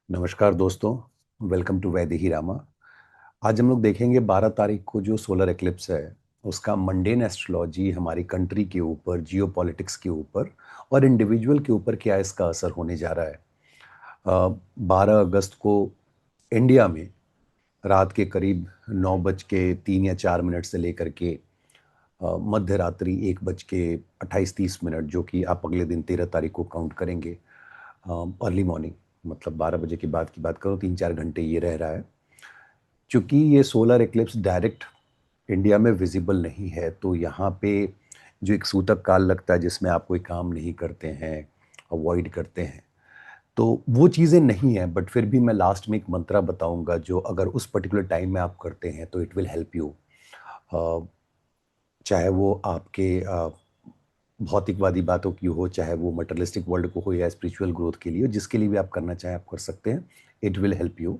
नमस्कार दोस्तों, welcome to Vaidehi Rama. आज हम लोग देखेंगे 12 तारीख को जो सोलर एक्लिप्स है, उसका मंडेन एस्ट्रोलॉजी हमारी कंट्री के ऊपर, जियोपॉलिटिक्स के ऊपर और इंडिविजुअल के ऊपर क्या इसका असर होने जा रहा है। 12 अगस्त को इंडिया में रात के करीब 9 बज के 3 या 4 मिनट से लेकर के मध्य रात्रि 1 बज के 28-30 मिनट, जो कि आप अगले दिन 13 तारीख को काउंट करेंगे, अर्ली मॉर्निंग, मतलब 12 बजे के बाद की बात करो, 3-4 घंटे ये रह रहा है। चूंकि ये सोलर एक्लिप्स डायरेक्ट इंडिया में विजिबल नहीं है, तो यहाँ पे जो एक सूतक काल लगता है जिसमें आप कोई काम नहीं करते हैं, अवॉइड करते हैं, तो वो चीज़ें नहीं हैं। बट फिर भी मैं लास्ट में एक मंत्रा बताऊंगा जो अगर उस पर्टिकुलर टाइम में आप करते हैं तो इट विल हेल्प यू। चाहे वो आपके भौतिकवादी बातों की हो, चाहे वो मटेरियलिस्टिक वर्ल्ड को हो या स्पिरिचुअल ग्रोथ के लिए हो, जिसके लिए भी आप करना चाहें आप कर सकते हैं। It will help you.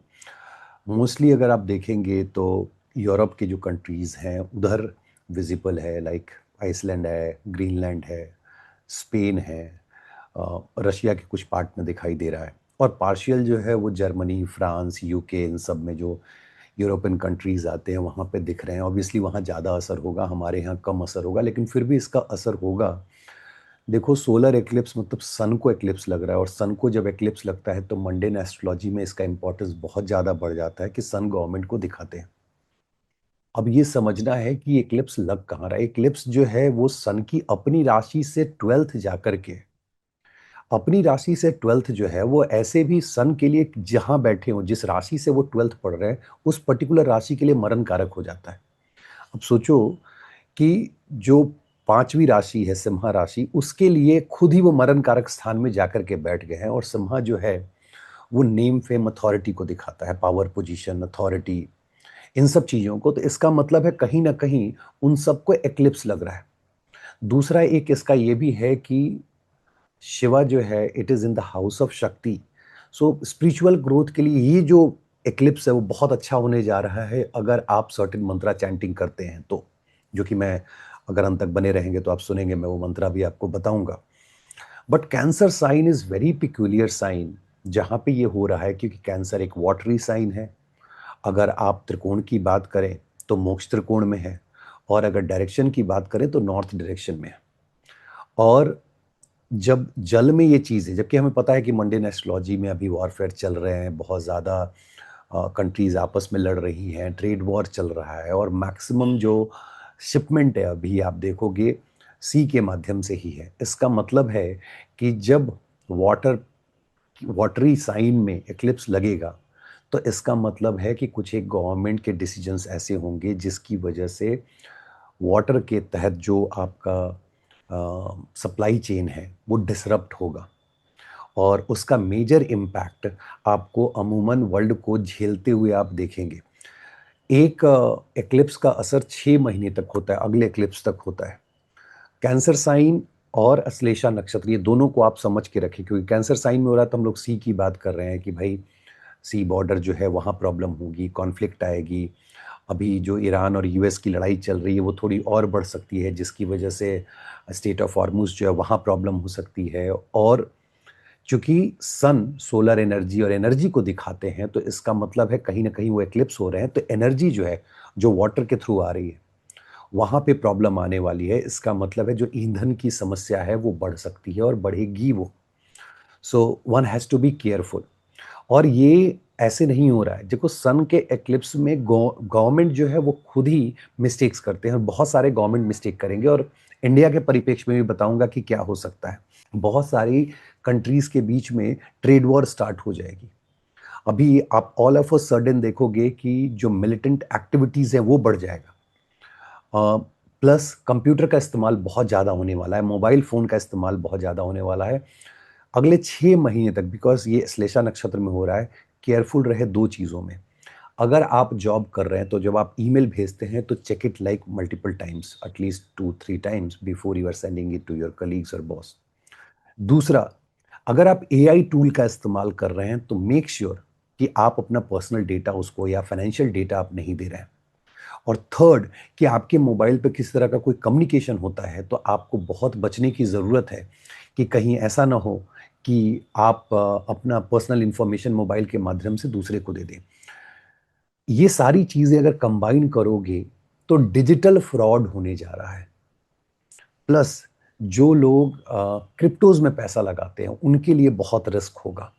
Mostly अगर आप देखेंगे तो यूरोप के जो कंट्रीज़ हैं उधर विजिबल है, लाइक आइसलैंड है, ग्रीनलैंड है, स्पेन है, रशिया के कुछ पार्ट में दिखाई दे रहा है। और पार्शियल जो है वो जर्मनी, फ्रांस, यूके, इन सब में जो यूरोपियन कंट्रीज़ आते हैं वहाँ पे दिख रहे हैं। ऑब्वियसली वहाँ ज़्यादा असर होगा, हमारे यहाँ कम असर होगा, लेकिन फिर भी इसका असर होगा। देखो, सोलर एक्लिप्स मतलब सन को एक्लिप्स लग रहा है, और सन को जब एक्लिप्स लगता है तो मंडेन एस्ट्रोलॉजी में इसका इंपॉर्टेंस बहुत ज़्यादा बढ़ जाता है कि सन गवर्नमेंट को दिखाते हैं। अब ये समझना है कि एक्लिप्स लग कहाँ रहा है। एक्लिप्स जो है वो सन की अपनी राशि से 12th जाकर के, अपनी राशि से 12th जो है वो ऐसे भी सन के लिए जहां बैठे हो, जिस राशि से वो 12th पढ़ रहे हैं, उस पर्टिकुलर राशि के लिए मरण कारक हो जाता है। अब सोचो कि जो 5वीं राशि है सिंह राशि, उसके लिए खुद ही वो मरण कारक स्थान में जाकर के बैठ गए हैं। और सिंह जो है वो नेम फेम अथॉरिटी को दिखाता है, पावर, पोजीशन, अथॉरिटी, इन सब चीजों को। तो इसका मतलब है कहीं ना कहीं उन सबको एक्लिप्स लग रहा है। दूसरा एक इसका ये भी है कि शिवा जो है it is in the house of Shakti. So spiritual growth के लिए ये जो एक्लिप्स है वो बहुत अच्छा होने जा रहा है, अगर आप सर्टेन मंत्रा चैंटिंग करते हैं तो, जो कि मैं, अगर अंत तक बने रहेंगे तो आप सुनेंगे, मैं वो मंत्रा भी आपको बताऊंगा। But Cancer sign is very peculiar sign जहां पे ये हो रहा है, क्योंकि कैंसर एक वाटरी साइन है। अगर आप त्रिकोण की बात करें तो मोक्ष त्रिकोण में है, और अगर डायरेक्शन की बात करें तो नॉर्थ डायरेक्शन में है। और जब जल में ये चीज़ है, जबकि हमें पता है कि मंडेन एस्ट्रोलॉजी में अभी वॉरफेयर चल रहे हैं, बहुत ज़्यादा कंट्रीज आपस में लड़ रही हैं, ट्रेड वॉर चल रहा है, और मैक्सिमम जो शिपमेंट है अभी आप देखोगे सी के माध्यम से ही है। इसका मतलब है कि जब वाटर वाटरी साइन में एक्लिप्स लगेगा तो इसका मतलब है कि कुछ एक गवर्नमेंट के डिसीजंस ऐसे होंगे जिसकी वजह से वाटर के तहत जो आपका सप्लाई चेन है वो डिसरप्ट होगा, और उसका मेजर इम्पैक्ट आपको अमूमन वर्ल्ड को झेलते हुए आप देखेंगे। एक एक्लिप्स का असर 6 महीने तक होता है, अगले एक्लिप्स तक होता है। कैंसर साइन और अश्लेषा नक्षत्र, ये दोनों को आप समझ के रखें, क्योंकि कैंसर साइन में हो रहा है तो हम लोग सी की बात कर रहे हैं कि भाई सी बॉर्डर जो है वहाँ प्रॉब्लम होगी, कॉन्फ्लिक्ट आएगी। अभी जो ईरान और यूएस की लड़ाई चल रही है वो थोड़ी और बढ़ सकती है, जिसकी वजह से स्टेट ऑफ हॉर्मुज जो है वहाँ प्रॉब्लम हो सकती है। और चूंकि सन सोलर एनर्जी और एनर्जी को दिखाते हैं, तो इसका मतलब है कहीं ना कहीं वो एक्लिप्स हो रहे हैं, तो एनर्जी जो है जो वाटर के थ्रू आ रही है वहां पे प्रॉब्लम आने वाली है। इसका मतलब है जो ईंधन की समस्या है वो बढ़ सकती है और बढ़ेगी वो। So one has to be careful. और ये ऐसे नहीं हो रहा है, देखो सन के एक्लिप्स में गवर्नमेंट जो है वो खुद ही मिस्टेक्स करते हैं, और बहुत सारे गवर्नमेंट मिस्टेक करेंगे, और इंडिया के परिप्रेक्ष्य में भी बताऊंगा कि क्या हो सकता है। बहुत सारी कंट्रीज के बीच में ट्रेड वॉर स्टार्ट हो जाएगी। अभी आप ऑल ऑफ अ सडन देखोगे कि जो मिलिटेंट एक्टिविटीज है वो बढ़ जाएगा। प्लस कंप्यूटर का इस्तेमाल बहुत ज़्यादा होने वाला है, मोबाइल फ़ोन का इस्तेमाल बहुत ज़्यादा होने वाला है अगले 6 महीने तक, बिकॉज ये श्लेषा नक्षत्र में हो रहा है। केयरफुल रहे दो चीज़ों में। अगर आप जॉब कर रहे हैं तो जब आप ईमेल भेजते हैं तो check it like multiple times, at least 2-3 times before you are sending it to your colleagues और बॉस। दूसरा, अगर आप एआई टूल का इस्तेमाल कर रहे हैं तो मेक श्योर कि आप अपना पर्सनल डेटा उसको या फाइनेंशियल डेटा आप नहीं दे रहे हैं। और थर्ड, कि आपके मोबाइल पे किस तरह का कोई कम्युनिकेशन होता है तो आपको बहुत बचने की ज़रूरत है, कि कहीं ऐसा ना हो कि आप अपना पर्सनल इंफॉर्मेशन मोबाइल के माध्यम से दूसरे को दे दें। ये सारी चीजें अगर कंबाइन करोगे तो डिजिटल फ्रॉड होने जा रहा है। प्लस जो लोग क्रिप्टोज में पैसा लगाते हैं उनके लिए बहुत रिस्क होगा।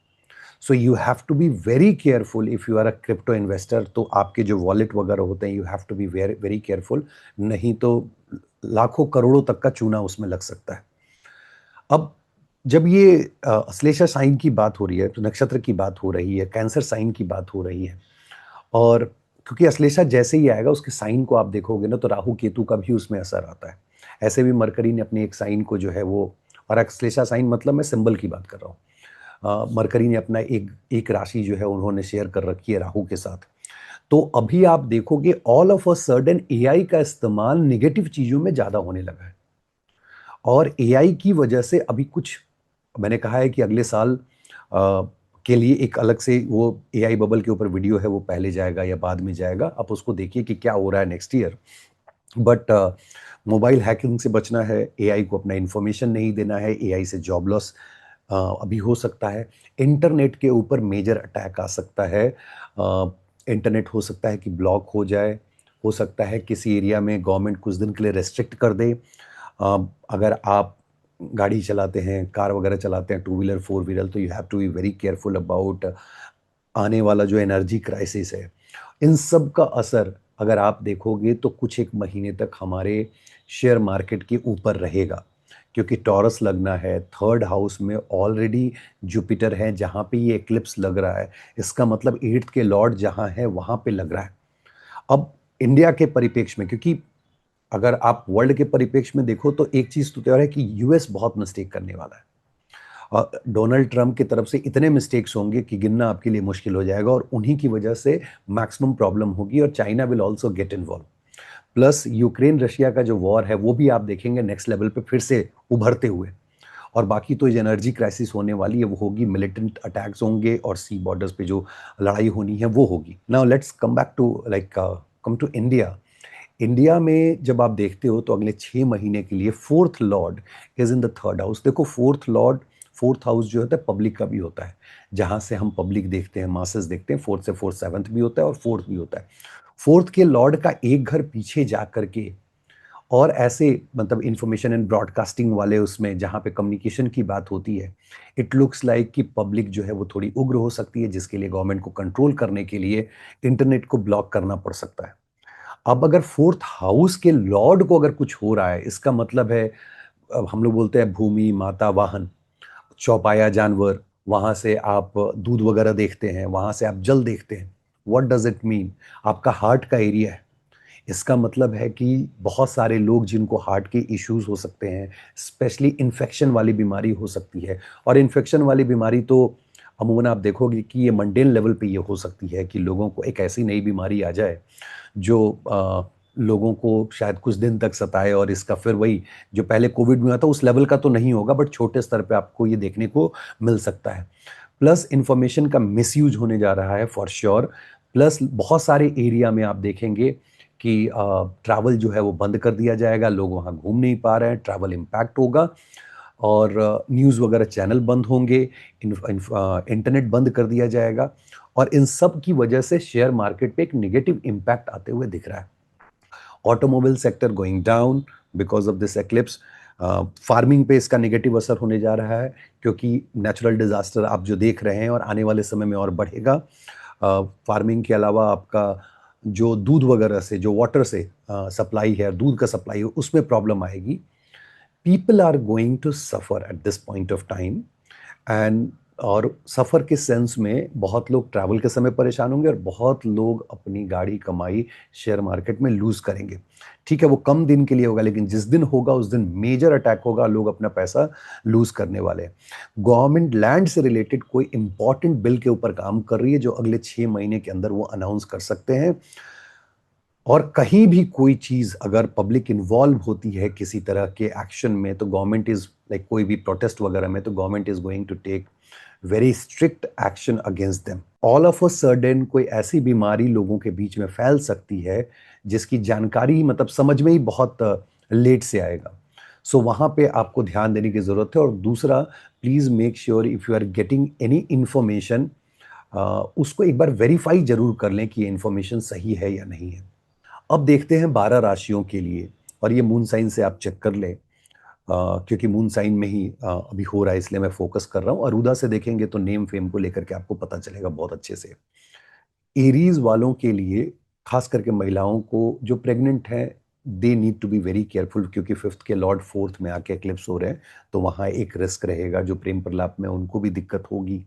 So you have to be very careful if you are a crypto investor. तो आपके जो वॉलेट वगैरह होते हैं you have to be very very careful, नहीं तो लाखों करोड़ों तक का चूना उसमें लग सकता है। अब जब ये अश्लेषा साइन की बात हो रही है, तो नक्षत्र की बात हो रही है, कैंसर साइन की बात हो रही है, और क्योंकि अश्लेषा जैसे ही आएगा उसके साइन को आप देखोगे ना तो राहु केतु का भी उसमें असर आता है। ऐसे भी मरकरी ने अपने एक साइन को जो है वो, और अश्लेषा साइन मतलब मैं सिंबल की बात कर रहा हूँ, मरकरी ने अपना एक एक राशि जो है उन्होंने शेयर कर रखी है राहु के साथ। तो अभी आप देखोगे all of a sudden AI का इस्तेमाल नेगेटिव चीजों में ज्यादा होने लगा है। और एआई की वजह से अभी कुछ, मैंने कहा है कि अगले साल के लिए एक अलग से वो एआई बबल के ऊपर वीडियो है, वो पहले जाएगा या बाद में जाएगा, आप उसको देखिए कि क्या हो रहा है next year. But mobile hacking से बचना है, एआई को अपना इंफॉर्मेशन नहीं देना है, एआई से जॉब लॉस अभी हो सकता है। इंटरनेट के ऊपर मेजर अटैक आ सकता है। इंटरनेट हो सकता है कि ब्लॉक हो जाए, हो सकता है किसी एरिया में गवर्नमेंट कुछ दिन के लिए रेस्ट्रिक्ट कर दे। अगर आप गाड़ी चलाते हैं, कार वगैरह चलाते हैं, टू व्हीलर फोर व्हीलर, तो you have to be very careful about आने वाला जो एनर्जी क्राइसिस है। इन सब का असर अगर आप देखोगे तो कुछ एक महीने तक हमारे शेयर मार्केट के ऊपर रहेगा, क्योंकि टॉरस लगना है, थर्ड हाउस में ऑलरेडी जुपिटर है जहाँ पे ये एक्लिप्स लग रहा है। इसका मतलब एट्थ के लॉर्ड जहाँ है वहाँ पे लग रहा है। अब इंडिया के परिप्रेक्ष्य में, क्योंकि अगर आप वर्ल्ड के परिप्रेक्ष्य में देखो तो एक चीज तो तैयार है कि यूएस बहुत मिस्टेक करने वाला है, और डोनाल्ड ट्रंप की तरफ से इतने मिस्टेक्स होंगे कि गिनना आपके लिए मुश्किल हो जाएगा, और उन्हीं की वजह से मैक्सिमम प्रॉब्लम होगी, और China will also get involve. Plus Ukraine Russia का जो वॉर है वो भी आप देखेंगे नेक्स्ट लेवल पे फिर से उभरते हुए। और बाकी तो जो एनर्जी क्राइसिस होने वाली है वो होगी, मिलिटेंट अटैक्स होंगे, और सी बॉर्डर्स पे जो लड़ाई होनी है वो होगी। Now let's come back to come to India. India में जब आप देखते हो तो अगले 6 महीने के लिए fourth Lord is in the third house. देखो फोर्थ लॉर्ड, फोर्थ हाउस जो होता है पब्लिक का भी होता है, जहां से हम पब्लिक देखते हैं, मासेस देखते हैं। फोर्थ से फोर्थ सेवंथ भी होता है और फोर्थ भी होता है। फोर्थ के लॉर्ड का एक घर पीछे जा करके, और ऐसे मतलब इंफॉर्मेशन एंड ब्रॉडकास्टिंग वाले उसमें जहां पे कम्युनिकेशन की बात होती है, इट लुक्स लाइक कि पब्लिक जो है वो थोड़ी उग्र हो सकती है, जिसके लिए गवर्नमेंट को कंट्रोल करने के लिए इंटरनेट को ब्लॉक करना पड़ सकता है। अब अगर फोर्थ हाउस के लॉर्ड को अगर कुछ हो रहा है, इसका मतलब है, अब हम लोग बोलते हैं भूमि माता वाहन, चौपाया जानवर, वहां से आप दूध वगैरह देखते हैं, वहां से आप जल देखते हैं। What does it mean? आपका हार्ट का एरिया है। इसका मतलब है कि बहुत सारे लोग जिनको हार्ट के इश्यूज हो सकते हैं, स्पेशली इन्फेक्शन वाली बीमारी हो सकती है। और इन्फेक्शन वाली बीमारी तो अमूमन आप देखोगे कि ये मंडेन लेवल पे ये हो सकती है कि लोगों को एक ऐसी नई बीमारी आ जाए जो लोगों को शायद कुछ दिन तक सताए, और इसका फिर वही जो पहले कोविड में हुआ था उस लेवल का तो नहीं होगा, बट छोटे स्तर पे आपको ये देखने को मिल सकता है। प्लस इंफॉर्मेशन का मिसयूज होने जा रहा है फॉर श्योर। प्लस बहुत सारे एरिया में आप देखेंगे कि ट्रैवल जो है वो बंद कर दिया जाएगा, लोग वहाँ घूम नहीं पा रहे हैं, ट्रैवल इम्पैक्ट होगा, और न्यूज़ वगैरह चैनल बंद होंगे, इंटरनेट बंद कर दिया जाएगा। और इन सब की वजह से शेयर मार्केट पे एक नेगेटिव इम्पैक्ट आते हुए दिख रहा है। Automobile sector going down because of this eclipse. Farming पे इसका नेगेटिव असर होने जा रहा है, क्योंकि नेचुरल डिजास्टर आप जो देख रहे हैं और आने वाले समय में और बढ़ेगा। फार्मिंग के अलावा आपका जो दूध वगैरह से, जो वाटर से सप्लाई है, दूध का सप्लाई है, उसमें प्रॉब्लम आएगी। People are going to suffer at this point of time. And और सफ़र के सेंस में बहुत लोग ट्रैवल के समय परेशान होंगे, और बहुत लोग अपनी गाड़ी कमाई शेयर मार्केट में लूज करेंगे। ठीक है, वो कम दिन के लिए होगा, लेकिन जिस दिन होगा उस दिन मेजर अटैक होगा, लोग अपना पैसा लूज करने वाले हैं। गवर्नमेंट लैंड से रिलेटेड कोई इंपॉर्टेंट बिल के ऊपर काम कर रही है, जो अगले 6 महीने के अंदर वो अनाउंस कर सकते हैं। और कहीं भी कोई चीज अगर पब्लिक इन्वॉल्व होती है किसी तरह के एक्शन में, तो गवर्नमेंट इज लाइक कोई भी प्रोटेस्ट वगैरह में, तो government is going to take very strict action against them. All of a sudden कोई ऐसी बीमारी लोगों के बीच में फैल सकती है जिसकी जानकारी मतलब समझ में ही बहुत लेट से आएगा। सो वहां पे आपको ध्यान देने की जरूरत है। और दूसरा, please make sure if you are getting any information, उसको एक बार वेरीफाई ज़रूर कर लें कि ये इन्फॉर्मेशन सही है या नहीं है। अब देखते हैं 12 राशियों के लिए, और ये मून साइन से आप चेक कर लें, क्योंकि मून साइन में ही अभी हो रहा है, इसलिए मैं फोकस कर रहा हूँ। अरुदा से देखेंगे तो नेम फेम को लेकर के आपको पता चलेगा बहुत अच्छे से। एरीज वालों के लिए, खास करके महिलाओं को जो प्रेग्नेंट हैं, they need to be very careful, क्योंकि फिफ्थ के लॉर्ड फोर्थ में आके एक्लिप्स हो रहे हैं, तो वहाँ एक रिस्क रहेगा। जो प्रेम प्रलाप में उनको भी दिक्कत होगी,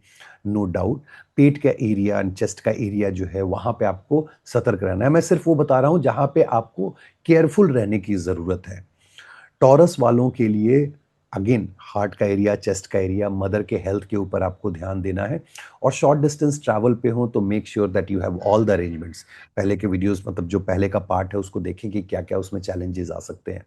नो डाउट। पेट का एरिया एंड चेस्ट का एरिया जो है, वहाँ पे आपको सतर्क रहना है। मैं सिर्फ वो बता रहा हूँ जहाँ पे आपको केयरफुल रहने की ज़रूरत है। टॉरस वालों के लिए अगेन हार्ट का एरिया, चेस्ट का एरिया, मदर के हेल्थ के ऊपर आपको ध्यान देना है। और शॉर्ट डिस्टेंस ट्रैवल पे हो तो make sure that you have all the arrangements. पहले के वीडियोस, मतलब जो पहले का पार्ट है, उसको देखें कि क्या क्या उसमें चैलेंजेस आ सकते हैं।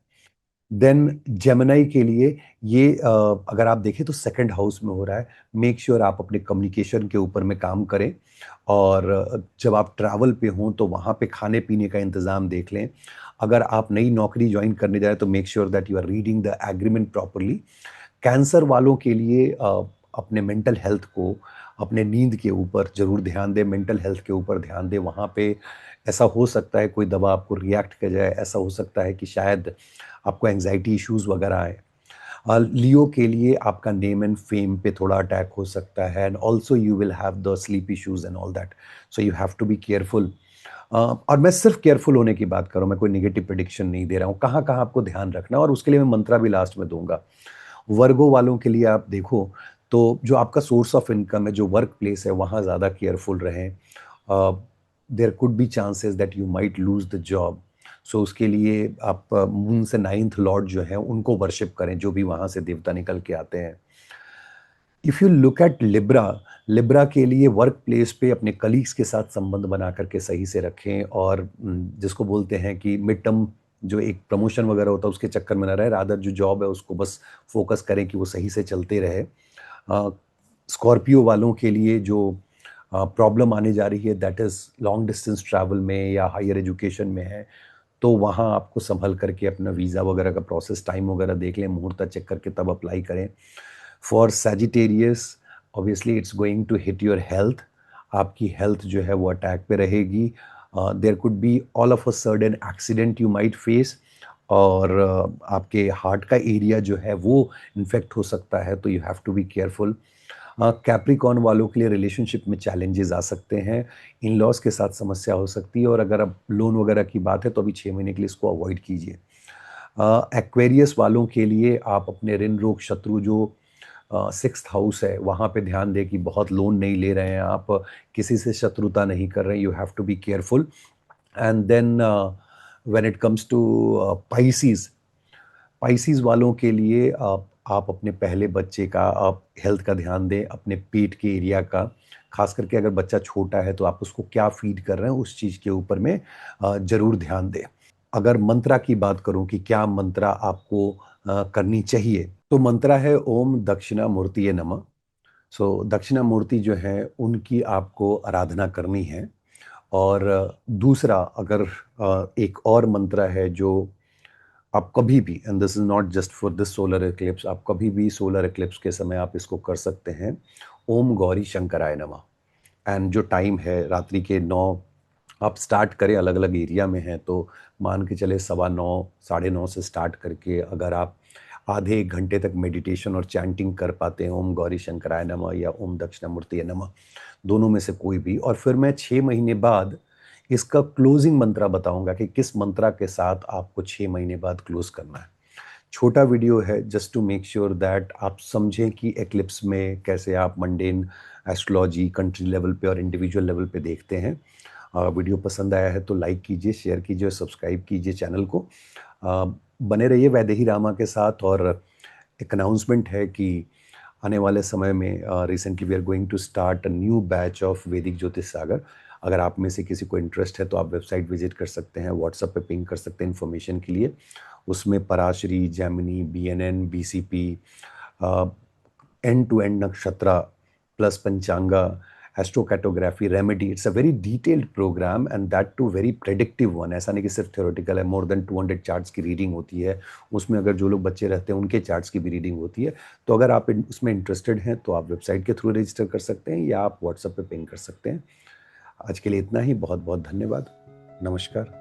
देन जेमिनी के लिए ये अगर आप देखें तो सेकंड हाउस में हो रहा है। मेक श्योर आप अपने कम्युनिकेशन के ऊपर में काम करें, और जब आप ट्रैवल पे हों तो वहाँ पे खाने पीने का इंतज़ाम देख लें। अगर आप नई नौकरी ज्वाइन करने जा रहे हैं तो make sure that you are reading the agreement properly. Cancer वालों के लिए अपने मेंटल हेल्थ को, अपने नींद के ऊपर ज़रूर ध्यान दें, मेंटल हेल्थ के ऊपर ध्यान दें। वहाँ पे ऐसा हो सकता है कोई दवा आपको रिएक्ट कर जाए, ऐसा हो सकता है कि शायद आपको एंग्जायटी इश्यूज़ वगैरह आए। लियो के लिए आपका नेम एंड फेम पे थोड़ा अटैक हो सकता है, and also you will have the sleep issues and all that, so you have to be careful. और मैं सिर्फ केयरफुल होने की बात कर रहा हूँ, मैं कोई नेगेटिव प्रेडिक्शन नहीं दे रहा हूँ। कहाँ-कहाँ आपको ध्यान रखना है, और उसके लिए मैं मंत्रा भी लास्ट में दूँगा। वर्गो वालों के लिए आप देखो तो जो आपका सोर्स ऑफ इनकम है, जो वर्क प्लेस है, वहाँ ज़्यादा केयरफुल रहें। There could be chances that you might lose the job. So उसके लिए आप मून से नाइन्थ लॉर्ड जो है उनको वर्शिप करें, जो भी वहाँ से देवता निकल के आते हैं। If you look at Libra, Libra के लिए वर्क प्लेस पे अपने कलीग्स के साथ संबंध बना करके सही से रखें, और जिसको बोलते हैं कि मिड टर्म जो एक प्रमोशन वगैरह होता है उसके चक्कर में ना रहे, रादर जो जॉब है उसको बस फोकस करें कि वो सही से चलते रहे। स्कॉर्पियो वालों के लिए जो प्रॉब्लम आने जा रही है, that is long distance travel में या हायर एजुकेशन में है, तो वहाँ आपको संभल करके अपना वीज़ा वगैरह का प्रोसेस, टाइम वगैरह देख लें, मुहूर्त चेक करके तब अप्लाई करें। For Sagittarius, obviously it's going to hit your health. आपकी हेल्थ जो है वो अटैक पे रहेगी। There could be all of a sudden accident you might face, और आपके हार्ट का एरिया जो है वो इन्फेक्ट हो सकता है, तो you have to be careful. Capricorn वालों के लिए रिलेशनशिप में चैलेंजेस आ सकते हैं, इन लॉज के साथ समस्या हो सकती है, और अगर अब लोन वगैरह की बात है तो अभी 6 महीने के लिए इसको अवॉइड कीजिए। एक्वेरियस वालों के लिए आप अपने ऋण रोग शत्रु जो सिक्स्थ हाउस है, वहाँ पे ध्यान दें कि बहुत लोन नहीं ले रहे हैं आप, किसी से शत्रुता नहीं कर रहे हैं, you have to be careful. And then when it comes to Pisces, Pisces वालों के लिए आप अपने पहले बच्चे का आप हेल्थ का ध्यान दें, अपने पेट के एरिया का, खास करके अगर बच्चा छोटा है तो आप उसको क्या फीड कर रहे हैं उस चीज़ के ऊपर में ज़रूर ध्यान दें। अगर मंत्रा की बात करूं कि क्या मंत्रा आपको करनी चाहिए, तो मंत्रा है ओम दक्षिणामूर्तिये नमः। सो दक्षिणामूर्ति जो है उनकी आपको आराधना करनी है। और दूसरा, अगर एक और मंत्र है जो आप कभी भी, and this is not just for this solar Eclipse, आप कभी भी सोलर इक्लिप्स के समय आप इसको कर सकते हैं। ओम गौरी शंकराय नमः। एंड जो टाइम है रात्रि के 9, आप स्टार्ट करें, अलग अलग एरिया में हैं तो मान के चले 9:15 9:30 से स्टार्ट करके अगर आप आधे 1 घंटे तक मेडिटेशन और चैंटिंग कर पाते हैं, ओम गौरी शंकराय नमः या ओम दक्षिणामूर्ति नमः, दोनों में से कोई भी। और फिर मैं 6 महीने बाद इसका क्लोजिंग मंत्रा बताऊंगा कि किस मंत्रा के साथ आपको 6 महीने बाद क्लोज करना है। छोटा वीडियो है just to make sure that आप समझें कि एक्लिप्स में कैसे आप मंडेन एस्ट्रोलॉजी कंट्री लेवल पे और इंडिविजुअल लेवल पे देखते हैं। वीडियो पसंद आया है तो लाइक कीजिए, शेयर कीजिए और सब्सक्राइब कीजिए चैनल को। बने रहिए वैदेही रामा के साथ। और एक अनाउंसमेंट है कि आने वाले समय में recently we are going to start a new batch of Vedic Jyotish सागर। अगर आप में से किसी को इंटरेस्ट है तो आप वेबसाइट विजिट कर सकते हैं, व्हाट्सएप पे पिंग कर सकते हैं इन्फॉर्मेशन के लिए। उसमें Parashari, Jaimini, BNN, BCP, end to end Nakshatra plus Panchanga astrocartography, remedy, it's a very detailed programme and that too very predictive one. ऐसा नहीं कि सिर्फ थ्योरेटिकल है, मोर देन 200 चार्ट्स की रीडिंग होती है। उसमें अगर जो लोग बच्चे रहते हैं उनके चार्ट्स की भी रीडिंग होती है। तो अगर आप उसमें इंटरेस्टेड हैं तो आप वेबसाइट के थ्रू रजिस्टर कर सकते हैं या आप व्हाट्सएप पे पिंग कर सकते हैं। आज के लिए इतना ही। बहुत बहुत धन्यवाद। नमस्कार।